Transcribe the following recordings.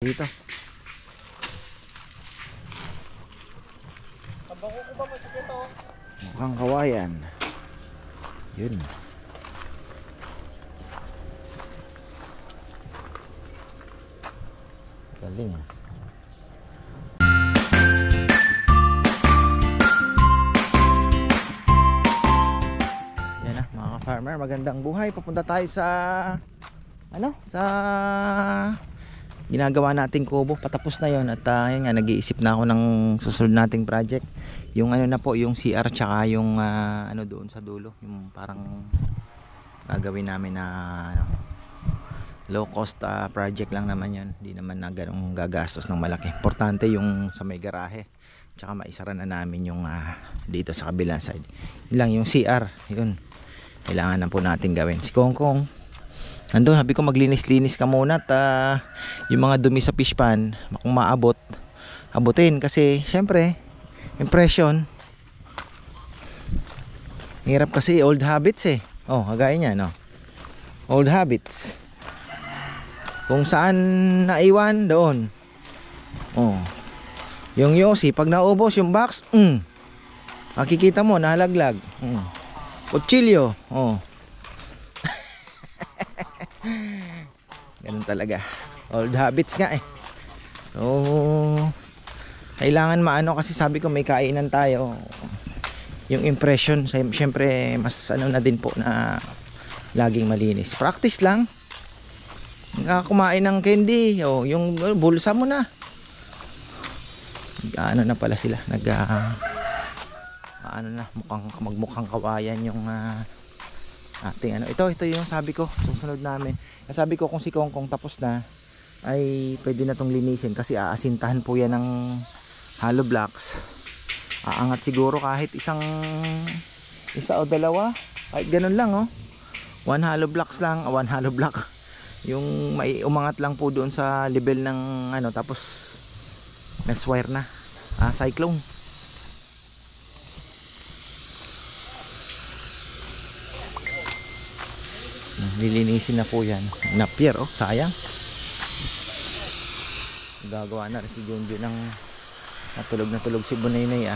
dito. Mukhang kawayan. Yun. Galing ah. Yan na mga farmer, magandang buhay. Papunta tayo sa sa ginagawa nating kubo. Patapos na yon at yun nga, nag-iisip na ako ng susunod nating project. Yung na po, yung CR tsaka yung doon sa dulo, yung parang gagawin namin na low cost project lang naman yan. Hindi naman na ganong gagastos ng malaki. Importante yung sa may garahe, tsaka maisara na namin yung dito sa kabilang side. Yun lang yung CR, yun kailangan na po natin gawin. Si Kongkong nandun, sabi ko maglinis-linis ka muna at yung mga dumi sa fish pan kung maabot, abutin kasi syempre impression. Hirap kasi, old habits eh. Oh, kagaya niya, no? Old habits. Kung saan naiwan, doon. Oh. Yung yosi, pag naubos yung box, makikita mo, nahalaglag. Kutsilyo, oh. Ganun talaga. Old habits nga eh. So, kailangan maano kasi sabi ko may kainan tayo. Yung impression, syempre mas na din po na laging malinis. Practice lang. Kumain ng candy, yung bulsa mo na. Na pala sila. Magmukhang kawayan yung ating Ito yung sabi ko, susunod namin. Sabi ko kung si Kongkong tapos na, ay pwede na tong linisin kasi aasintahan po yan ng hollow blocks. Aangat siguro kahit isa o dalawa, kahit ganun lang one hollow blocks lang, one hollow block yung may umangat lang po doon sa level ng tapos mesh wire na cyclone. Lilinisin na po yan. Napier, sayang. Gagawa na rin si Junjun ng natulog na tulog si Bunaynay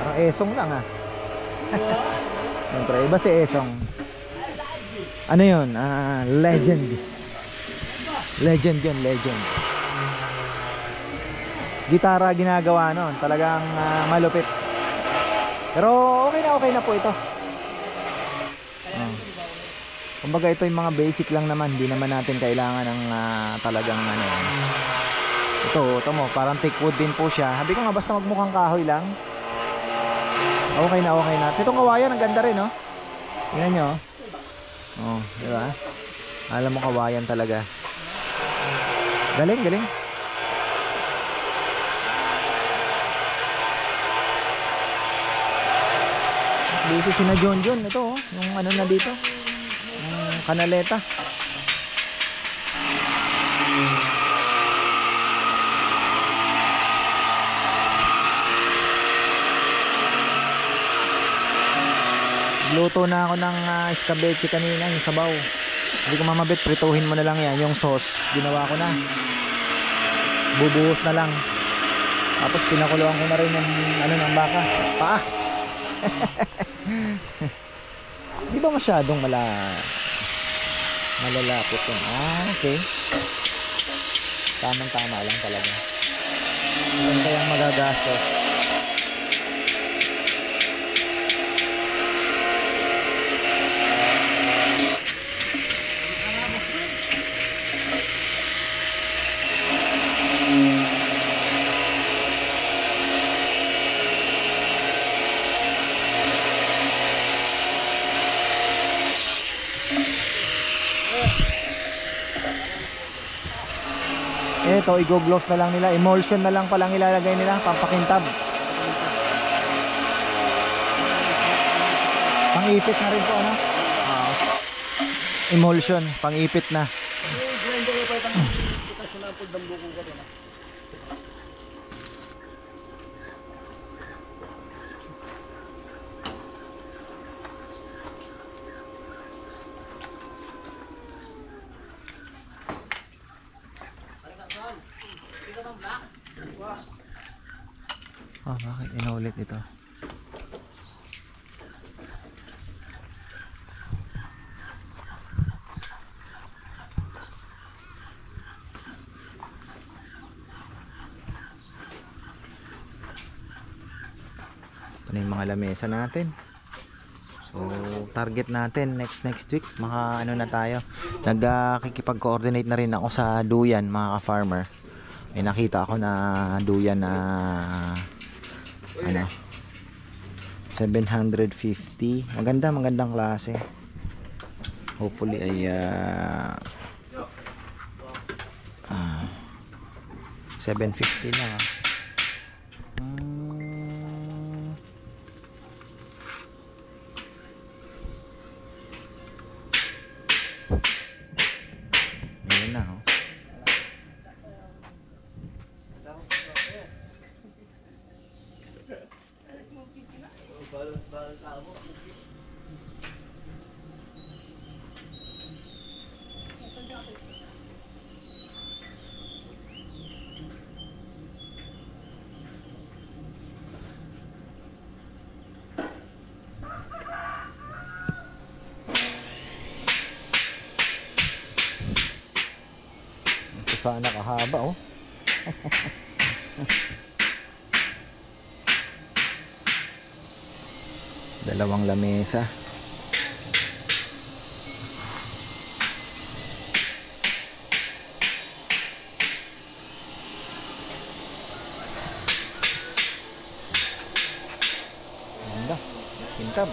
parang Esong lang siyempre iba si Esong. Ano yun? Legend yun, legend. Gitara ginagawa nun, talagang malupit. Pero okay na po ito. Kumbaga ito yung mga basic lang naman, hindi naman natin kailangan ng talagang ito mo, parang thick wood din po siya. Sabi ko nga basta magmukhang kahoy lang. Okay na. Itong kawayan ang ganda rin, tingnan nyo. Diba? Alam mo, kawayan talaga. Galing. Dito si na John ito yung na dito, yung kanaleta. Luto na ako ng escabeche kanina, yung sabaw. Hindi ko mamabit, prituhin mo na lang yan. Yung sauce, ginawa ko na. Bubuhos na lang. Tapos pinakuluan ko na rin yung ng baka. Paa. Di ba masyadong malalapot yun? Okay. Tamang-tama lang talaga. Ano kayang magagastos? Ito, i-gloss na lang nila. Emulsion na lang palang ilalagay nila, pampakintab. Pang-ipit na rin po, emulsion, pang-ipit na. Oh, bakit inulit ito? Ito na yung mga lamesa natin. So, target natin next week, maka ano na tayo. Nagkikipag-coordinate na rin ako sa duyan, mga ka-farmer. May nakita ako na duyan na ano 750. Magandang klase. Hopefully ay 750 lang. Ayan na, oh. Ito sana kahaba, oh. Dalawang lamesa. Ganda. Kintab.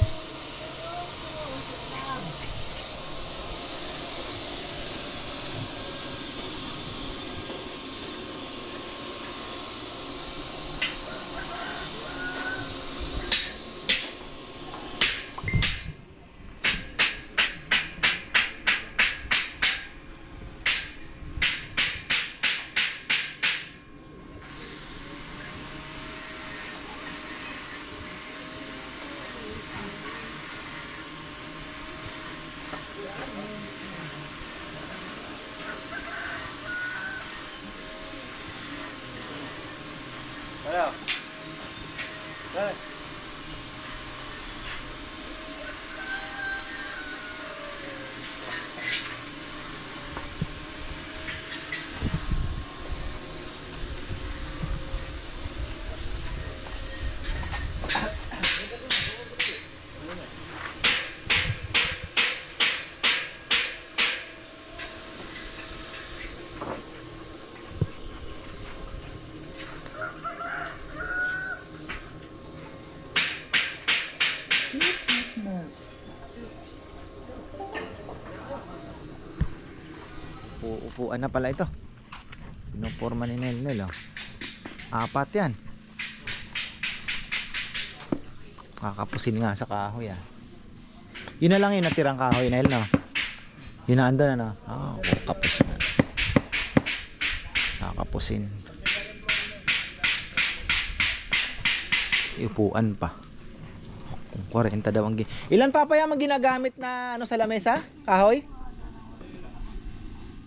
Hello. Dale. Upuan na pala ito. Pinuporma ni Nel, oh. 4 yan. Kakapusin nga sa kahoy, ah. Yun na lang yung natirang kahoy, Nel, no? Yun na andun, ano? Kapus na. Kakapusin. Upuan pa. 40 daw ang ilan pa ang ginagamit na ano sa lamesa? Kahoy?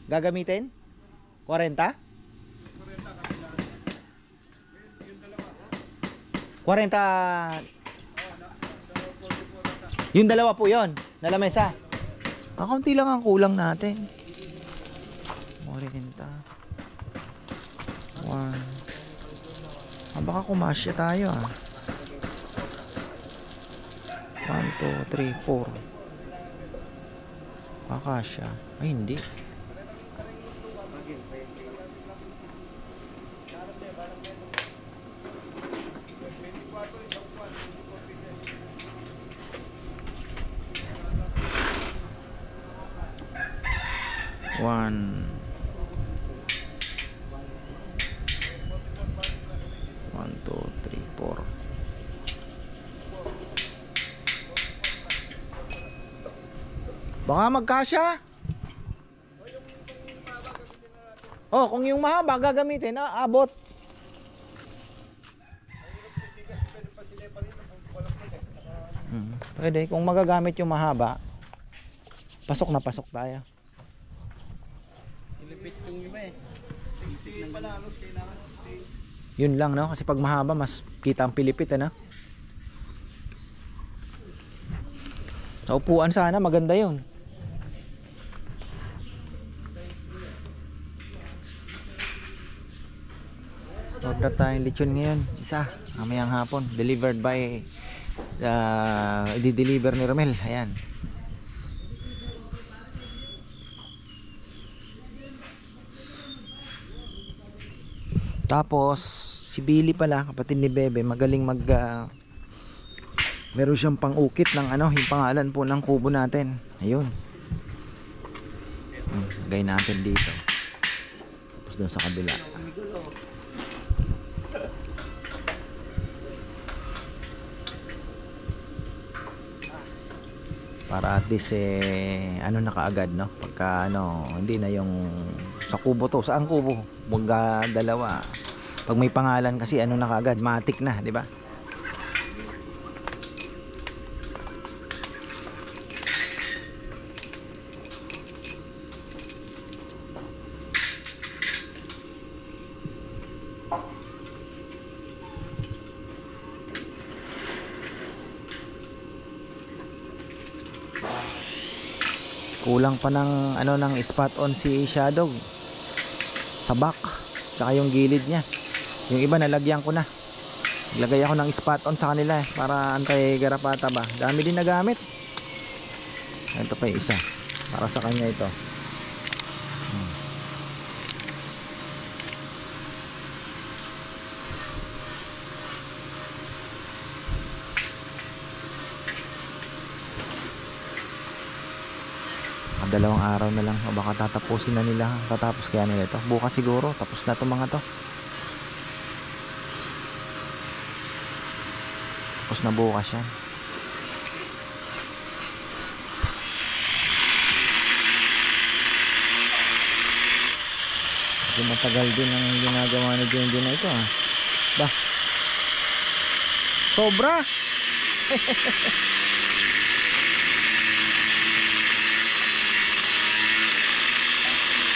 Gagamitin? 40? 40. Yung dalawa po yon na lamesa. Kaunti lang ang kulang natin. 40. 1. Baka kumasya tayo, ah. 1, 2, 3, 4. Kakasya. Ay, hindi. One, 2, 3, 4. Baka magkasya. Oh, kung yung mahaba gagamitin, abot. Pwede, kung magagamit yung mahaba, pasok na pasok tayo. Ilipit yung iba eh. Ilipit pala, kailangan Yun lang, no? Kasi pag mahaba mas kita ang pilipit, ano? Sa upuan sana maganda yun. Order tayong lechon ngayon, isa, mamayang hapon, delivered by i-deliver ni Romel. Ayan. Tapos si Billy pala, kapatid ni Bebe, magaling meron siyang pang-ukit ng ano, yung pangalan po ng kubo natin. Ayun. Lagay natin dito. Tapos doon sa kabila. Para at least ano na kaagad, no? Pagka ano, hindi na yung sa kubo to. Saan kubo? Wag dalawa. Pag may pangalan kasi ano na kaagad, matik na, di ba? Kulang pa ng ano ng spot on si Shadow sa back tsaka yung gilid niya. Yung iba nalagyan ko na. Naglagay ako ng spot on sa kanila para anti-garapata ba. Dami din nagamit. Ito pa yung isa. Para sa kanya ito. Dalawang araw na lang o baka tatapusin na nila, tatapos kaya nila ito bukas siguro, tapos na itong mga to, tapos na bukas yan. Hindi matagal din ang ginagawa ni Jendy na ito ba, sobra.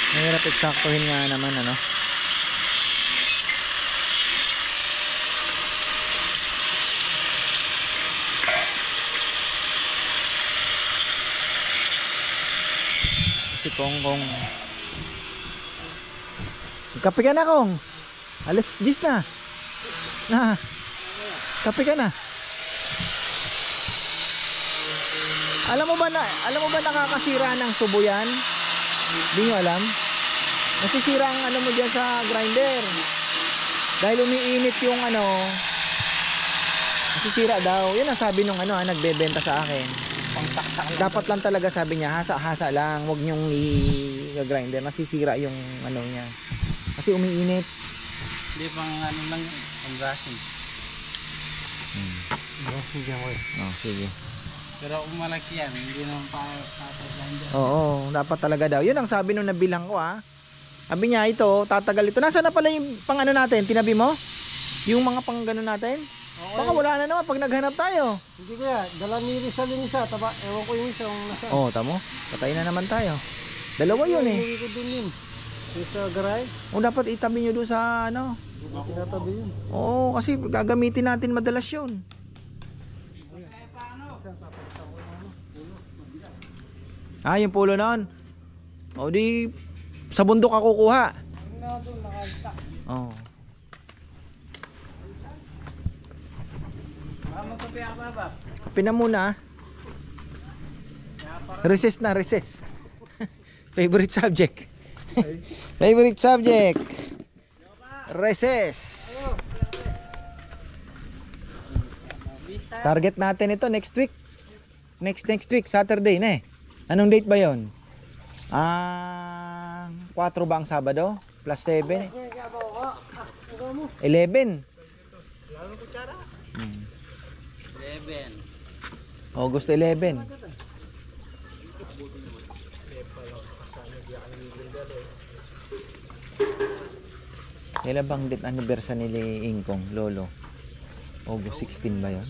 Mahirap eksaktuhin nga naman, ano. Si Kongkong, kape ka na, Kong. Alas 10 na. Kape ka na. Alam mo ba nakakasira ng tubo yan? Hindi nyo alam? Nasisira ang ano mo dyan sa grinder. Dahil umiinit yung ano, nasisira daw. Yun ang sabi nung ano, nagbebenta sa akin. Dapat lang talaga, sabi niya, hasa-hasa lang. Huwag nyong i-grinder. Nasisira yung ano niya. Kasi umiinit. Hindi pang ano lang, pang brushing. Brushing dyan ko eh. Oh, sige. Pero kung malaki yan, hindi naman pa-grinder. Oo, dapat talaga daw. Yun ang sabi nung nabilang ko Sabi niya, ito, tatagal ito. Nasaan na pala yung pang ano natin? Tinabi mo? Yung mga pang gano natin? Okay. Baka wala na naman pag naghanap tayo. Hindi kaya, dala ni Rizal yung isa. Taba, ewan ko yung isa kung nasaan. Oo, tamo. Patay na naman tayo. Dalawa yun eh. Hindi ko dun yun. Yung sa garay. O dapat itabi nyo doon sa ano. Tinatabi yun. Oo, kasi gagamitin natin madalas yun. Yung pulo noon. O di sa bundok ako kukuha. Oo. Kape na muna. Recess na, recess. Favorite subject. Favorite subject. Recess. Target natin ito next week. Next week, Saturday na eh. Anong date ba yon? 4 ba ang Sabado? Plus 7? 11. 11. August 11. Kailan bang date anniversary ni Ingkong, Lolo? August 16 ba yun?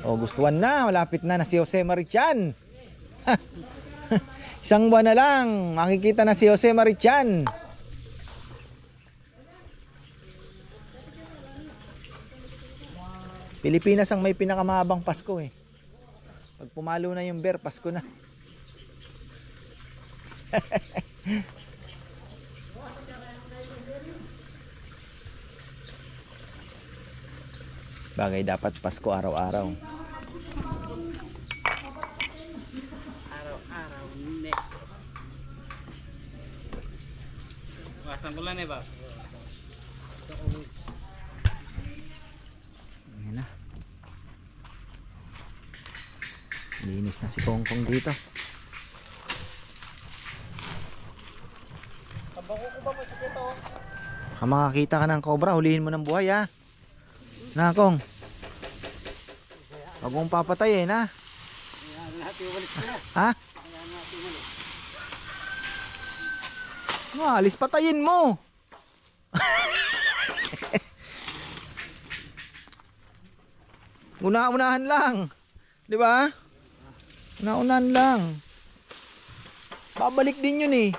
August 1 na, malapit na si Jose Marichan. Isang buwan na lang, makikita na si Jose Marichan. Pilipinas ang may pinakamahabang Pasko eh. Pag pumalo na yung bear, Pasko na. Bagay dapat Pasko araw-araw. Araw-araw, hindi. Wasang bulan eh ba? Ayan na. Linis na si Kongkong dito. Baka makakita ka ng cobra, hulihin mo ng buhay ha. Nakong. Huwag mong papatayin ha. Ha? Alis patayin mo. Una-unahan lang. 'Di ba? Una-unahan lang. Babalik din 'yun eh.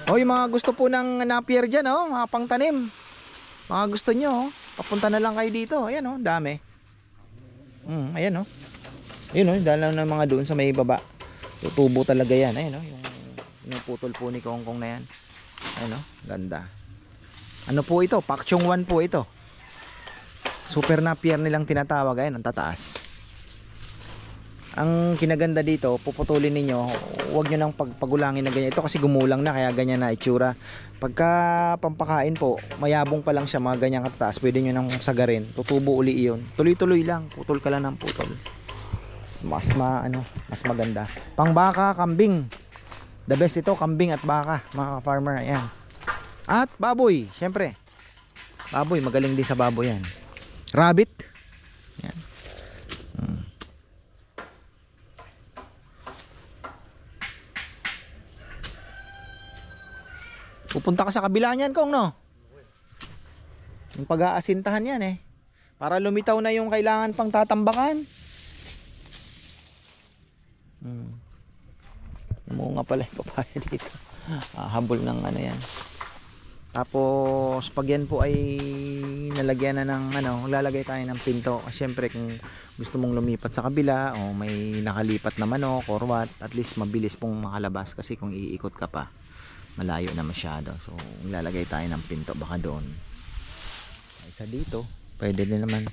Hoy, mga gusto po ng napier diyan, oh, mga pangtanim. Mga gusto nyo, oh, papunta na lang kayo dito. Ayan, oh, dami. Ayan, oh. Ayun, oh, dahil lang ng mga doon sa may baba. Tutubo talaga yan. Ayan, oh, yung putol po ni Kongkong na yan. Ayan, oh, ganda. Ano po ito? Pakchong 1 po ito. Super napier nilang tinatawag. Ayan, ang tataas. Ang kinaganda dito, puputulin ninyo, huwag nyo nang pagpagulangin na ganyan. Ito kasi gumulang na, kaya ganyan na itsura. Pagka pampakain po, mayabong pa lang siya, mga ganyang katataas, pwede nyo nang sagarin. Tutubo uli iyon. Tuloy-tuloy lang, putol ka lang ng putol. Mas maganda. Pangbaka, kambing. The best ito, kambing at baka, mga farmer. Ayan. At baboy, syempre. Baboy, magaling din sa baboy yan. Rabbit. Ayan. Pupunta ka sa kabila niyan, Kong, no? Yung pag-aasintahan yan eh. Para lumitaw na yung kailangan pang tatambakan. Namunga pala yung papaya dito. Habol ng ano yan. Tapos pag yan po ay nalagyan na ng ano, lalagay tayo ng pinto. Siyempre kung gusto mong lumipat sa kabila o may nakalipat na manok or what, at least mabilis pong makalabas kasi kung iikot ka pa malayo na masyado. So lalagay tayo ng pinto baka doon. Isa dito, pwede din naman.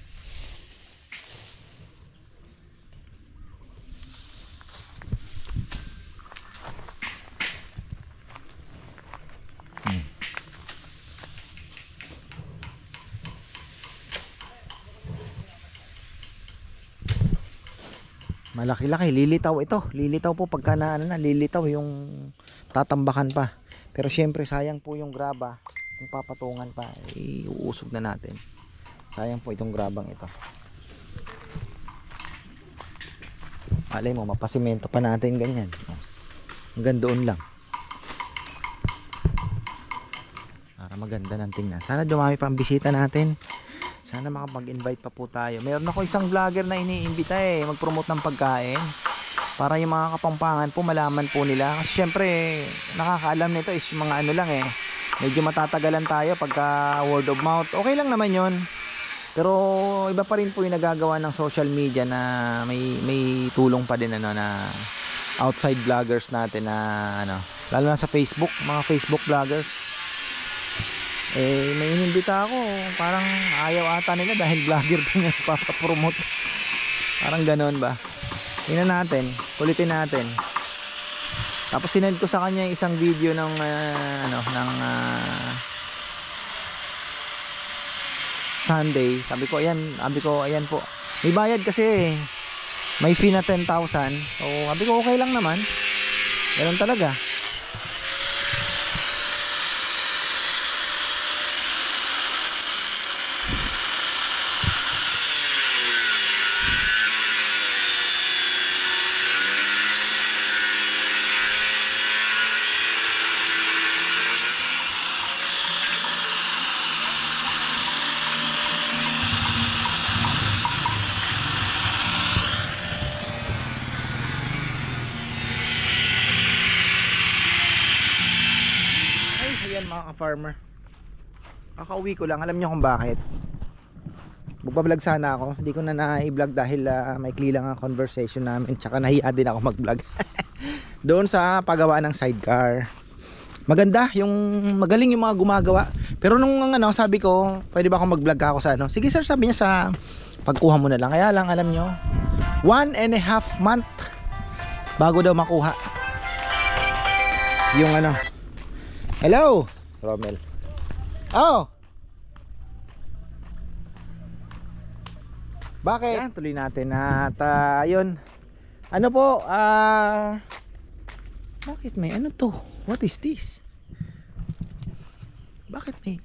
Malaki-laki, lilitaw ito. Lilitaw po pagka na, lilitaw yung tatambakan pa. Pero syempre sayang po yung graba. Kung papatungan pa, iuusog na natin. Sayang po itong grabang ito. Alay mo, mapasimento pa natin ganyan. Hanggang doon lang. Para maganda ng tingnan. Sana dumami pa ang bisita natin. Sana makapag-invite pa po tayo. Meron ako isang vlogger na iniimbita mag-promote ng pagkain. Para yung mga Kapampangan po malaman po nila. Kasi syempre nakakaalam nito is yung mga ano lang medyo matatagalan tayo pagka word of mouth. Okay lang naman yon. Pero iba pa rin po yung nagagawa ng social media na may tulong pa din na outside vloggers natin na lalo na sa Facebook, mga Facebook vloggers. May inimbita ako, parang ayaw ata nila dahil vlogger din yung papapromote. Parang ganoon ba? Tingnan natin, kulitin natin. Tapos sinend ko sa kanya yung isang video ng Sunday. Sabi ko ayan po. May bayad kasi may fee na 10,000. So sabi ko okay lang naman. Ganun talaga. Ayan mga ka-farmer, kakauwi ko lang. Alam nyo kung bakit? magbablog sana ako. Hindi ko na na-vlog dahil maikli lang ang conversation namin. Tsaka nahiya din ako mag-vlog. Doon sa paggawa ng sidecar. Maganda, magaling yung mga gumagawa. Pero nung sabi ko, pwede ba ako mag-vlog ako sa ano? Sige sir, sabi niya sa pagkuha mo na lang. Kaya lang, alam nyo, 1.5 month bago daw makuha yung ano. Hello, Romel. Oh! Bakit? Yan, tuloy natin at yun. Ano po, bakit may ano to? What is this? Bakit may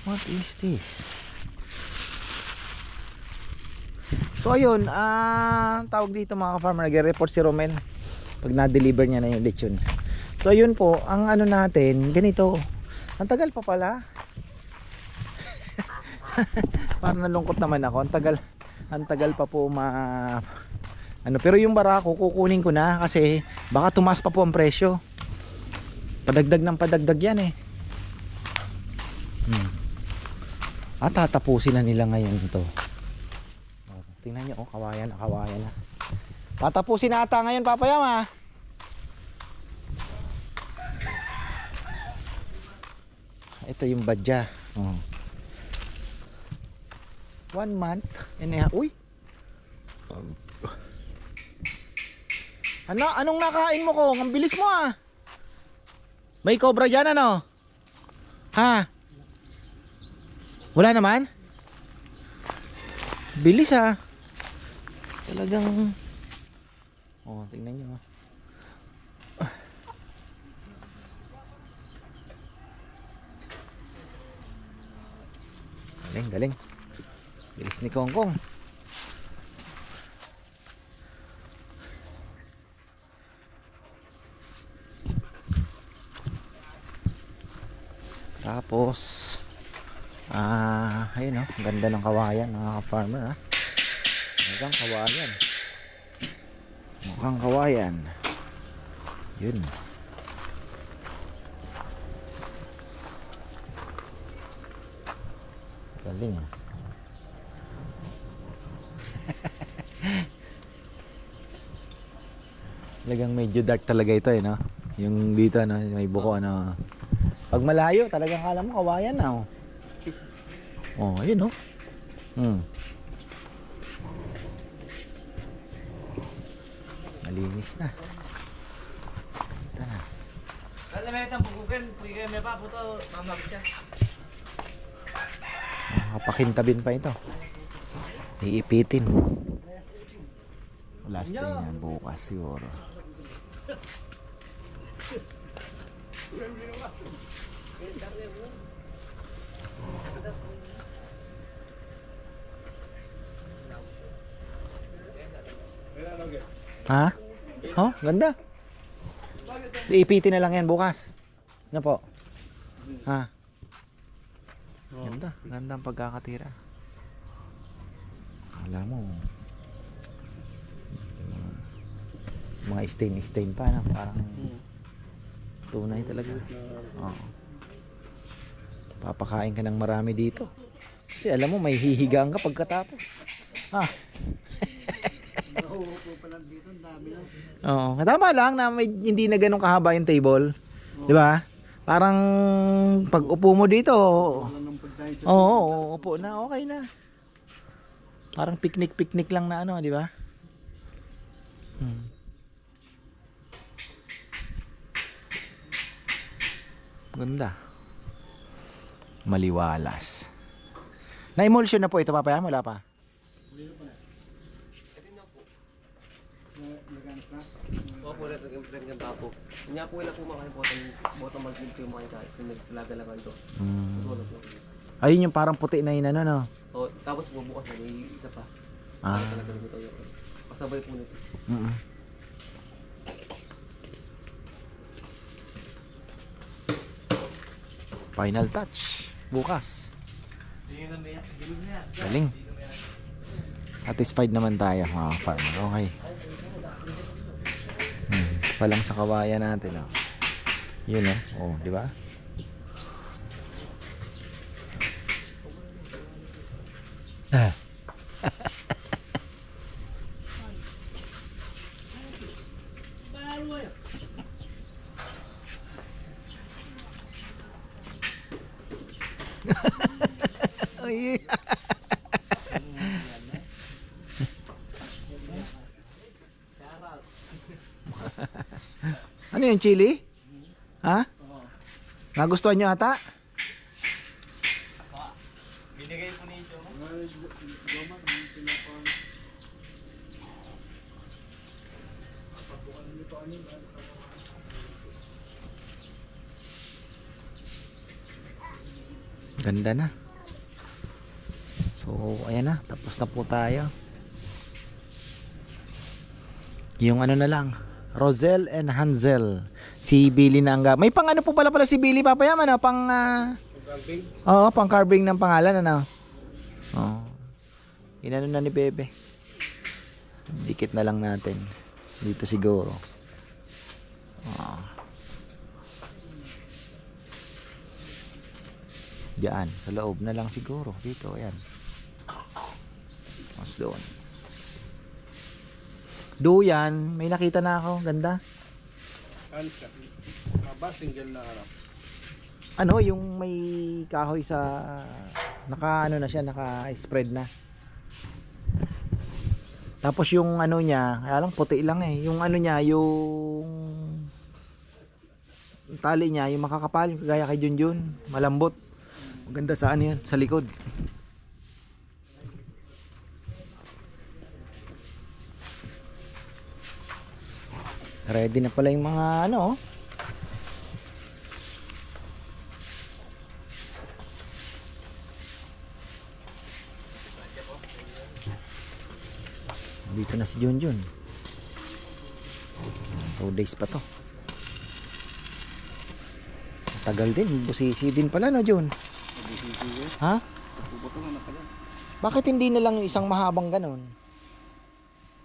what is this? So ayun, tawag dito mga ka-farmer, nagre-report si Romel pag na-deliver niya na yung lechon. So ayun po, ang ano natin, ganito. Ang tagal pa pala. Parang nalungkot naman ako. Ang tagal pa po pero yung barako kukunin ko na kasi baka tumaas pa po ang presyo. Padagdag ng padagdag yan eh. At tatapusin na nila ngayon ito. Tingnan nyo, kawayan na. Tatapusin na ata ngayon, Papa Yama. Ito yung badya. 1 month and a half. Uy. Anong nakain mo ko? Ang bilis mo ah. May cobra dyan ano? Ha? Wala naman? Bilis ah. Talagang tingnan nyo. Galing. Bilis ni Kongkong. Tapos ayun ganda ng kawayan mga farmer mukhang kawayan yun. Galing talagang medyo dark talaga ito no? Yung dito may buko pag malayo talagang kala mo kawayan na ayun malinis na. Ito na. Kalau may itang bukukan, pwede may pa puto, mamag siya. Kapakintabin pa ito. Iipitin. Last day na bukas siguro. Ha? Ganda. Iipitin na lang yan bukas. Ano po? Ha? Ganda ang pagkakatira. Alam mo. Mga stain pa na parang tunay talaga. Papakain ka ng marami dito. Kasi alam mo may hihigaan ka pagkatapos. Tama lang na hindi na ganun kahaba yung table. Di ba? Parang pag upo mo dito, upo na, okay na. Parang picnic lang na di ba? Ganda. Maliwalas. Na-emulsion na po ito, Papaya? Wala pa? Opo, nag-implement ng tapo. Kanya po ilang kumakain po bottom mag-build ko yung mga kahit naglaga-laga ito. Ayun yung parang puti na yun no? Tapos bubukas na, may isa pa. Talaga nito yun. Pasabay po nito. Final touch. Bukas. Galing. Satisfied naman tayo mga farmer. Okay. Palang sa kawayan natin yun di ba? Ay. Ano yung chili? Ha? Nagustuhan nyo ata? Binigay po ni Joe. Ganda na. So, ayan na. Tapos na po tayo. Yung ano na lang. Rosel and Hansel. Si Billy na ang may pang ano po pala si Billy Papayam, ano? Pang Carving? oo, pang carving ng pangalan, ano? Oo. Inano na ni Bebe. Dikit na lang natin. Dito siguro. Diyan, sa loob na lang siguro. Dito, ayan. Mas doon. Duyan, may nakita na ako. Ganda. Ano siya? Single na ano? Ano, yung may kahoy sa naka ano na siya, naka spread na. Tapos yung ano niya, kaya lang puti lang eh. Yung ano niya, yung tali niya, yung makakapal, yung kagaya kay Junjun, malambot. Maganda sa ano yan, sa likod. Ready na pala yung mga ano. Dito na si Junjun. 2 days pa to. Tagal din, busisi din pala no Jun. Ha? Bakit hindi na lang yung isang mahabang ganon?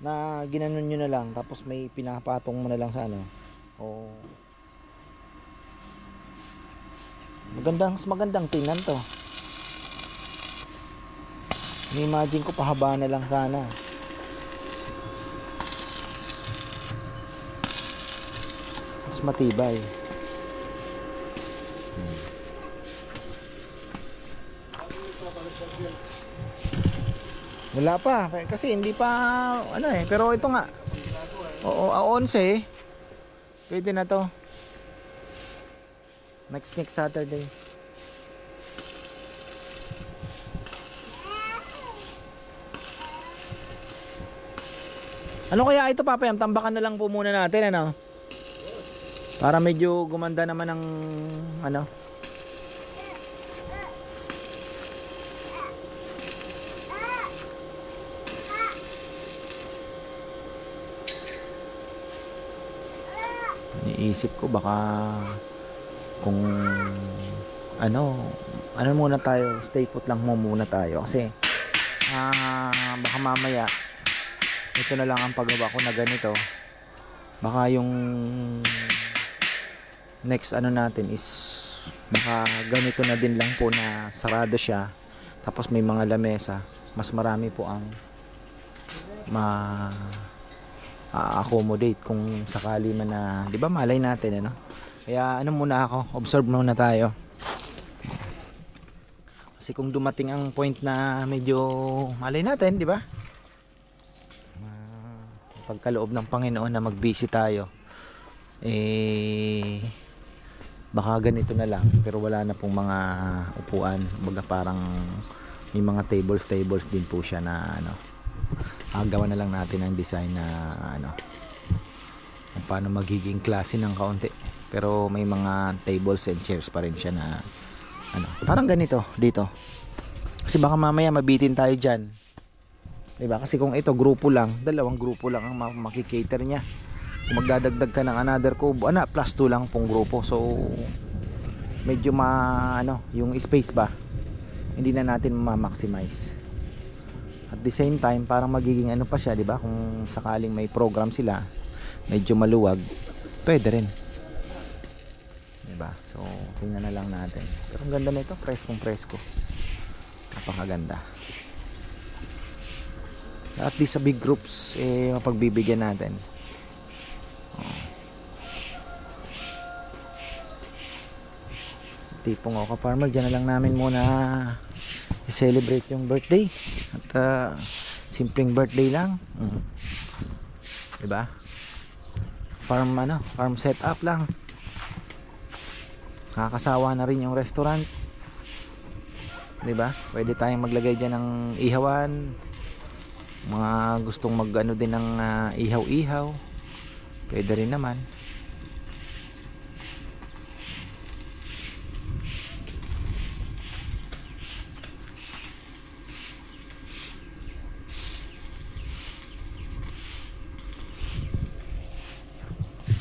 Na ginanon nyo na lang tapos may pinapatong mo na lang sa ano. O magandang tingnan to. Ni-imagine ko pahaba na lang sana. Mas matibay. Wala pa kasi hindi pa ano eh, pero ito nga. Oo, 11 pwede na to. Next Saturday. Ano kaya ito Papayam? Tambakan na lang po muna natin ano. Para medyo gumanda naman ng ano. Iniisip ko baka kung ano muna tayo, stay put lang muna tayo kasi baka mamaya ito na lang ang paggawa ko na ganito. Baka yung next ano natin is baka ganito na din lang po na sarado siya tapos may mga lamesa, mas marami po ang accommodate kung sakali man na, di ba malay natin ano. Kaya ano muna ako, observe muna tayo. Kasi kung dumating ang point na medyo malay natin, di ba? Pagkaloob ng Panginoon na mag-visit tayo, eh baka ganito na lang, pero wala na pong mga upuan, baga parang may mga tables din po siya na ano. Gawa na lang natin ang design na ano kung paano magiging klase ng kaunti, pero may mga tables and chairs pa rin siya na ano, parang ganito dito kasi baka mamaya mabitin tayo dyan, diba? Kasi kung ito grupo lang, dalawang grupo lang ang makikater nya. Kung magdadagdag ka ng another kubo, plus 2 lang pong grupo, so medyo yung space ba hindi na natin ma-maximize. At the same time, parang magiging ano pa siya, 'di ba? Kung sakaling may program sila, medyo maluwag, pwede rin. 'Di ba? So, tingnan na lang natin. Pero ang ganda nito, preskong presko. Napakaganda. At least sa big groups mapagbibigyan natin. Tipong ako farmer, dyan na lang namin muna i-celebrate yung birthday. At simpleng birthday lang. Diba? Farm setup lang. Kakasawa na rin yung restaurant. Diba? Pwede tayong maglagay dyan ng ihawan. Mga gustong mag-ano din ng ihaw-ihaw. Pwede rin naman.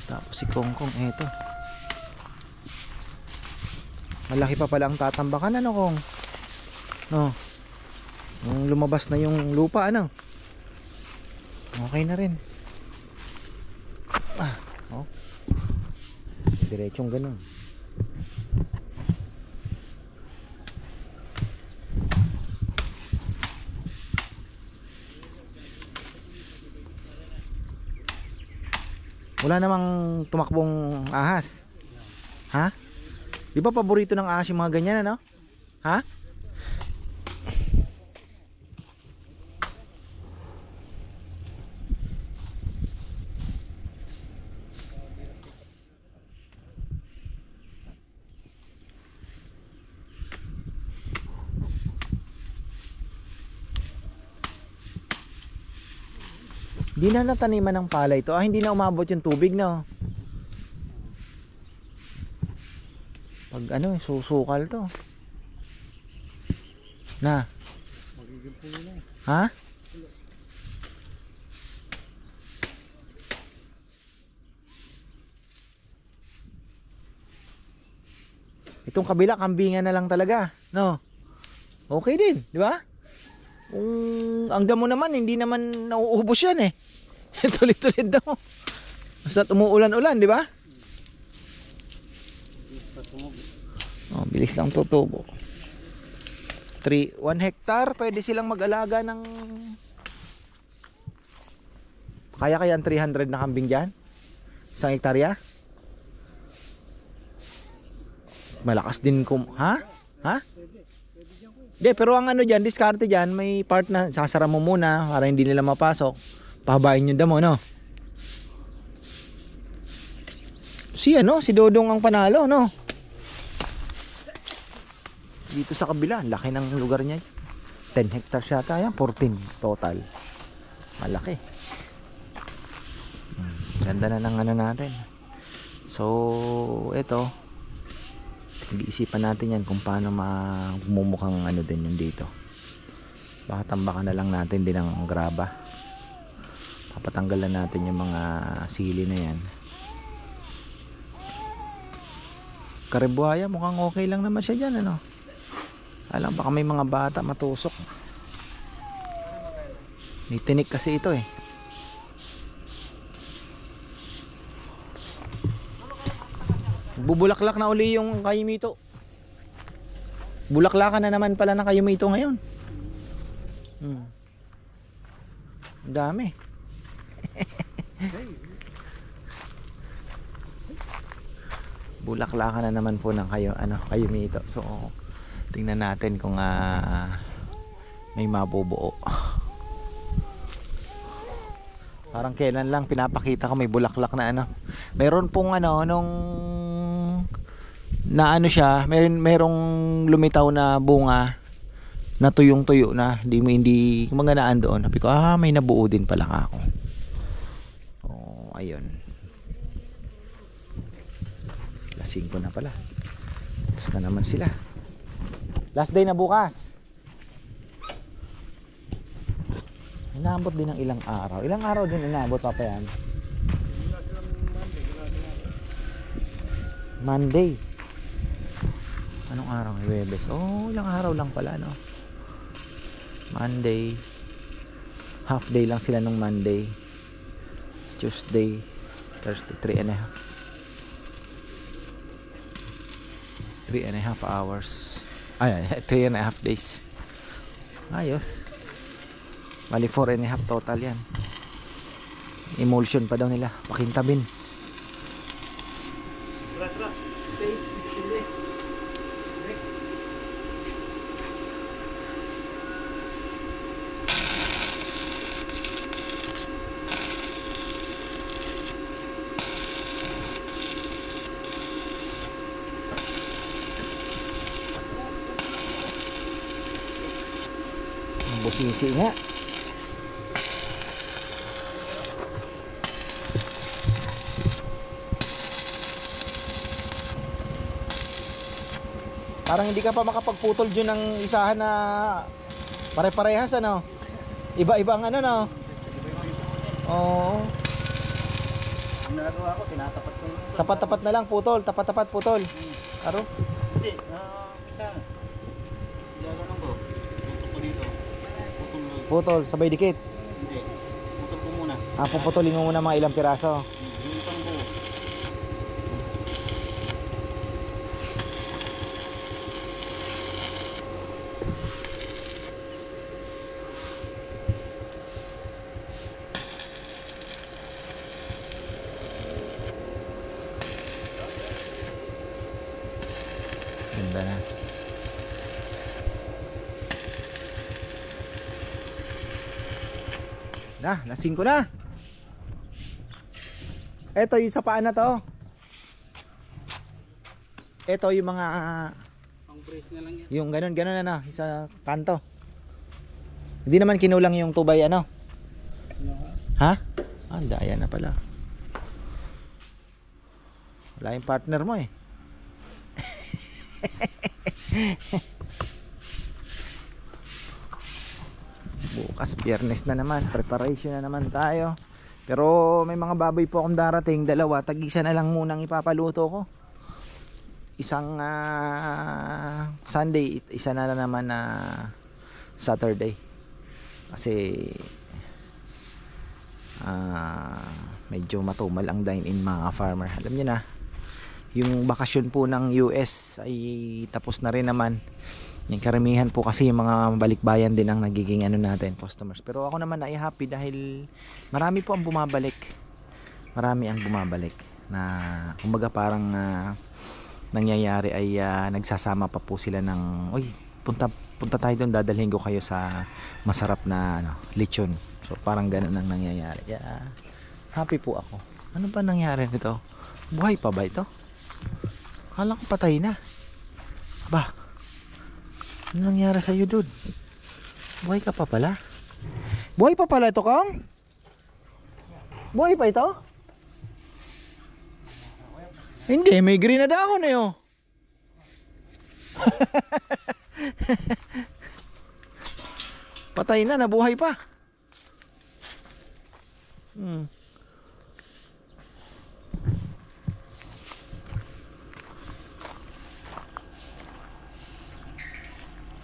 Tapos si Kongkong eto. Malaki pa pala ang tatambakan, ano Kong? No. Nung lumabas na yung lupa, ano? Okay na rin. Oh. Diretsong ganun. Wala namang tumakbong ahas. Ha? Di ba paborito ng ahas yung mga ganyan, ano? Ha? Hindi na nataniman ng palay ito. Hindi na umabot yung tubig, no? Pag ano, susukal to. Na. Ha? Itong kabila, kambingan na lang talaga, no? Okay din, di ba? Ang damo naman, hindi naman nauubos yan eh. Tulit-tulit daw. Basta umuulan-ulan, di ba? Oh, bilis lang tutubo. 1 hectare, pwede silang mag-alaga ng kaya 300 na kambing dyan? 1 hektarya? Malakas din ha? Ha? Hindi, pero ang ano dyan, diskarte dyan, may part na sasara mo muna para hindi nila mapasok. Pahabain yung damo, no? Si Dodong ang panalo, no? Dito sa kabila, laki ng lugar niya. 10 hectares yata yan, 14 total. Malaki. Ganda na ng ano natin. So, ito. Nag-iisipan natin yan kung paano magmumukhang ano din yung dito. Baka tambakan na lang natin din ang graba. Papatanggalan natin yung mga sili na yan. Karibuaya, mukhang okay lang naman siya dyan, ano? Alam, baka may mga bata matusok. Nitinik kasi ito eh. Bubulaklak na uli yung kayumito. Bulaklakan na naman pala ng kayumito ngayon. Ang dami. Bulaklakan na naman po ng kayumito. So tingnan natin kung may mabubuo. Parang kailan lang pinapakita ko may bulaklak na ano. Meron pong nung na siya, merong lumitaw na bunga na tuyong-tuyo na, hindi kumaganaan doon. Sabi ko, may nabuo din pala ako. Oh, ayun. Lasing ko na pala. Tapos na naman sila. Last day na bukas. Inaabot din ng ilang araw. Ilang araw din inaabot pa yan? Monday. Anong araw? Huwebes. Oh, ilang araw lang pala, no? Monday. Half day lang sila nung Monday. Tuesday, Thursday, 3.5 hours. Ay, 3.5 days. Ayos. Bali 4.5 total yan. Emulsion pa daw nila, pakintabin. Busisi nga. Parang hindi ka pa makapagputol dyan ng isahan na pare-parehas ano. Iba-ibang ano no. Oo. Ang nagawa ko, tinatapat ko. Tapat-tapat na lang putol, tapat-tapat putol. Aro? Hindi, isa. Gagawin ko. Tutok ko dito. Putol, sabay dikit. Hindi. Tutok ko muna. Puputulin mo muna mga ilang piraso. Yung isang buo. Ganda na. Lasing ko na. Ito yung sa paa na to. Ito yung mga Ang brace na lang yan. yung ganun ano, sa kanto. Hindi naman kinulang yung tubay ano. Ha? Daya na pala. Wala yung partner mo eh. Bukas Biyernes na naman, preparation na naman tayo. Pero may mga baboy po akong darating, dalawa, tag-isa na lang munang ipapaluto ko. Isang Sunday, isa na naman na Saturday. Kasi medyo matumal ang dine-in mga farmer. Alam niyo na, yung bakasyon po ng US ay tapos na rin naman. Yung karamihan po kasi yung mga balikbayan din ang nagiging ano natin, customers. Pero ako naman ay happy dahil marami po ang bumabalik. Marami ang bumabalik na kumbaga parang nangyayari ay nagsasama pa po sila ng uy, punta tayo doon, dadalhin ko kayo sa masarap na lechon. So parang ganun ang nangyayari. Yeah, happy po ako. Ano ba nangyari nito? Buhay pa ba ito? Akala ko patay na. Ba? Ano nangyari sa iyo, dude? Buhay ka pa pala? Buhay pa pala ito, Kong? Buhay pa ito? Hindi, may green na dahon eh, oh. Patay na, nabuhay pa.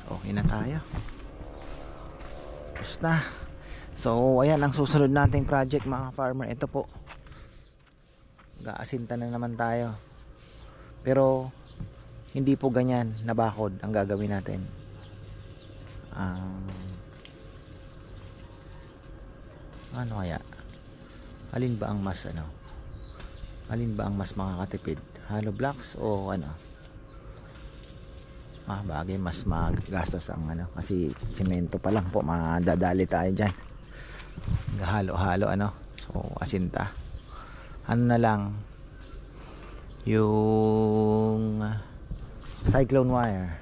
Okay na tayo. Tapos na. So ayan ang susunod nating project mga farmer. Ito po, gaasinta na naman tayo. Pero hindi po ganyan na bakod ang gagawin natin. Ano kaya? Alin ba ang mas Alin ba ang mas makakatipid? Hollow blocks o ano? Bagay mas magastos ang kasi semento pa lang po, madadali tayo dyan. Halo-halo so asinta. Ano na lang yung cyclone wire.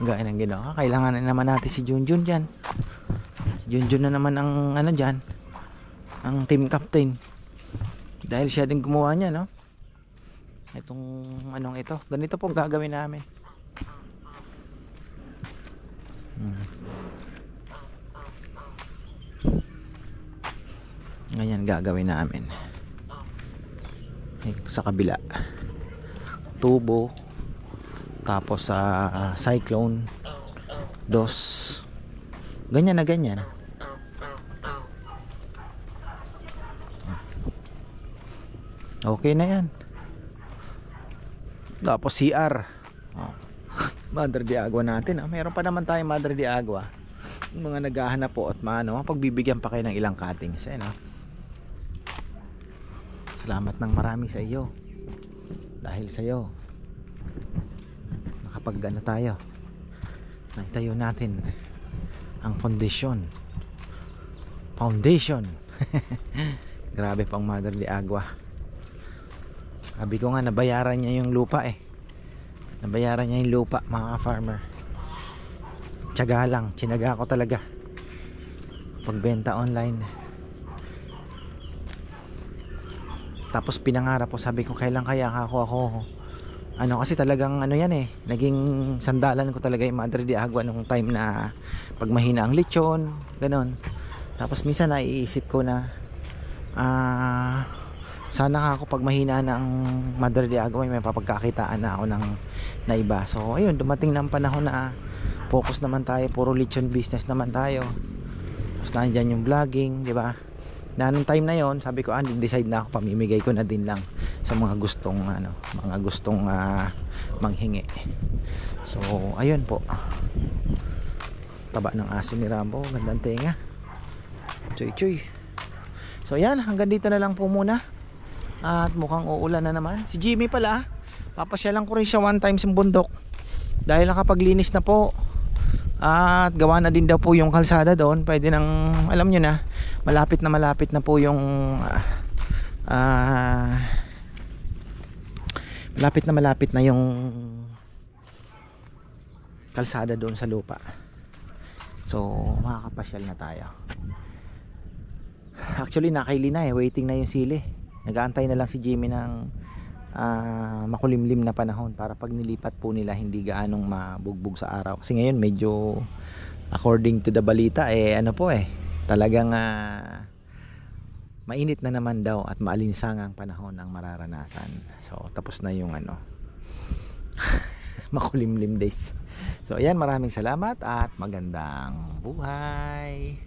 Gaya ng ginawa. Kailangan na naman natin si Junjun dyan. Si Junjun na naman ang dyan, ang team captain. Dahil siya din gumawa niya, no? Itong ito. Ganito po gagawin namin. Ganyan gagawin namin. Sa kabila tubo, tapos sa cyclone dos, ganyan na ganyan. Okay na yan. Tapos CR, Madre de Agua natin. Meron pa naman tayong Madre de Agua. mga naghahanap po at pagbibigyan pa kayo ng ilang cuttings, no? Salamat ng marami sa iyo. Dahil sa iyo nakapag tayo, naitayo natin ang foundation. Grabe pang Mother de Agua. Sabi ko nga, nabayaran niya yung lupa nabayaran niya yung lupa, mga farmer. Tiyaga lang, tsinaga ko talaga pagbenta online. Tapos pinangarap ko, sabi ko kailan kaya ako kasi talagang yan naging sandalan ko talaga yung Madre de Agua nung time na pag mahina ang lechon, ganon. Tapos minsan naiisip ko na sana ako pag mahina na ang Madre de Agua may mapapagkakitaan na ako na iba. So ayun, dumating na ang panahon na focus naman tayo, puro lechon business naman tayo. Tapos nandiyan yung vlogging, di ba? Na nung time na yon, sabi ko decide na ako, pamimigay ko na din lang sa mga gustong manghingi. So ayun po, taba ng aso ni Rambo, gandang tenga, choy. So yan, hanggang dito na lang po muna. At mukhang uulan na naman. Si Jimmy pala, papasyalan ko rin siya one time sa bundok dahil nakapaglinis na po. At gawa na din daw po yung kalsada doon. Pwede nang, alam nyo na, malapit na po yung malapit na yung kalsada doon sa lupa. So makakapasyal na tayo. Actually nakaili na waiting na yung sili. Nag-aantay na lang si Jimmy ng makulimlim na panahon para pag nilipat po nila hindi gaanong mabugbog sa araw. Kasi ngayon medyo, according to the balita, talagang mainit na naman daw at maalinsangang panahon ang mararanasan. So tapos na yung makulimlim days. So ayan, maraming salamat at magandang buhay.